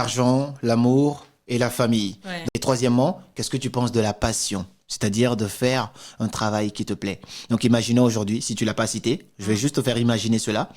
L'argent, l'amour et la famille. Ouais. Et troisièmement, qu'est-ce que tu penses de la passion? C'est-à-dire de faire un travail qui te plaît. Donc imaginons aujourd'hui, si tu l'as pas cité, je vais juste te faire imaginer cela.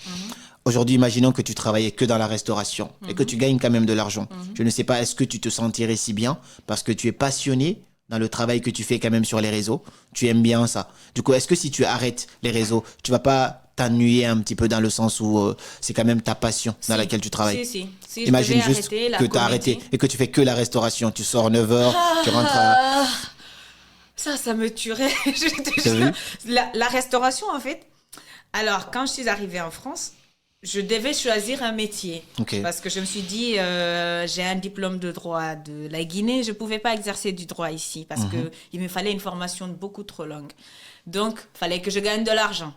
Aujourd'hui, imaginons que tu travaillais que dans la restauration et que tu gagnes quand même de l'argent. Je ne sais pas, est-ce que tu te sentirais si bien parce que tu es passionné dans le travail que tu fais quand même sur les réseaux? Tu aimes bien ça. Du coup, est-ce que si tu arrêtes les réseaux, tu vas pas t'ennuyer un petit peu dans le sens où c'est quand même ta passion dans laquelle tu travailles? Si je Imagine devais juste arrêter la que tu as comédie. arrêté et que tu fais que la restauration. Tu sors 9 heures, tu rentres à... Ah, ça me tuerait. Je te T'as jure. vu? La restauration, en fait. Alors, quand je suis arrivée en France, je devais choisir un métier. Ok. Parce que je me suis dit, j'ai un diplôme de droit de la Guinée, je ne pouvais pas exercer du droit ici parce que il me fallait une formation beaucoup trop longue. Donc, il fallait que je gagne de l'argent.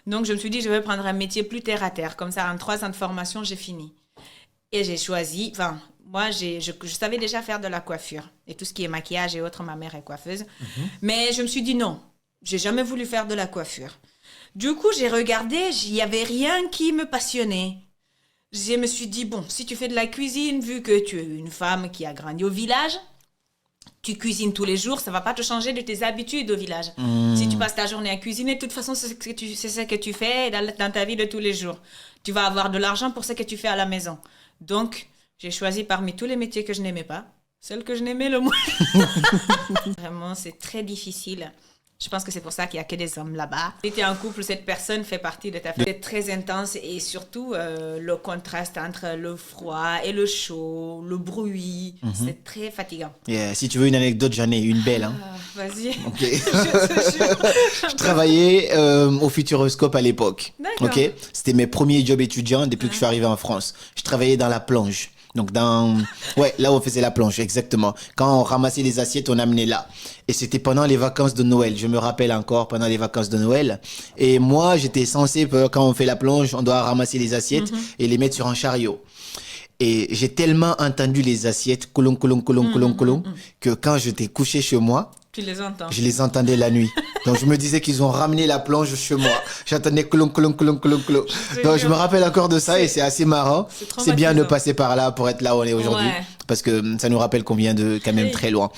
Donc, je me suis dit, je vais prendre un métier plus terre à terre. Comme ça, en 3 ans de formation, j'ai fini. Et j'ai choisi, enfin, moi, je savais déjà faire de la coiffure. Et tout ce qui est maquillage et autres, ma mère est coiffeuse. Mais je me suis dit non, j'ai jamais voulu faire de la coiffure. Du coup, j'ai regardé, il n'y avait rien qui me passionnait. Je me suis dit, bon, si tu fais de la cuisine, vu que tu es une femme qui a grandi au village, tu cuisines tous les jours, ça va pas te changer de tes habitudes au village. Si tu passes ta journée à cuisiner, de toute façon, c'est ce que tu fais dans ta vie de tous les jours. Tu vas avoir de l'argent pour ce que tu fais à la maison. Donc, j'ai choisi parmi tous les métiers que je n'aimais pas, celle que je n'aimais le moins. Vraiment, c'est très difficile. Je pense que c'est pour ça qu'il n'y a que des hommes là-bas. Si tu es en couple, cette personne fait partie de ta famille. C'est très intense et surtout le contraste entre le froid et le chaud, le bruit, c'est très fatigant. Yeah. Si tu veux une anecdote, j'en ai une belle. Hein. Vas-y. Ok. Je te jure. Je travaillais au Futuroscope à l'époque. D'accord. Ok. C'était mes premiers jobs étudiants depuis que je suis arrivé en France. Je travaillais dans la plonge. Donc ouais, là où on faisait la plonge, exactement. Quand on ramassait les assiettes, on amenait là. Et c'était pendant les vacances de Noël. Je me rappelle encore pendant les vacances de Noël. Et moi, j'étais censé, quand on fait la plonge, on doit ramasser les assiettes et les mettre sur un chariot. Et j'ai tellement entendu les assiettes, coulon, coulon, coulon, coulon, coulon, que quand j'étais couché chez moi, Tu les entends. je les entendais la nuit. Donc je me disais qu'ils ont ramené la plonge chez moi. J'entendais clon, clon, clon, clon, clon. Donc je me rappelle encore de ça et c'est assez marrant. C'est C'est bien de traumatisant. passer par là pour être là où on est aujourd'hui. Ouais. Parce que ça nous rappelle qu'on vient de quand même Oui. très loin.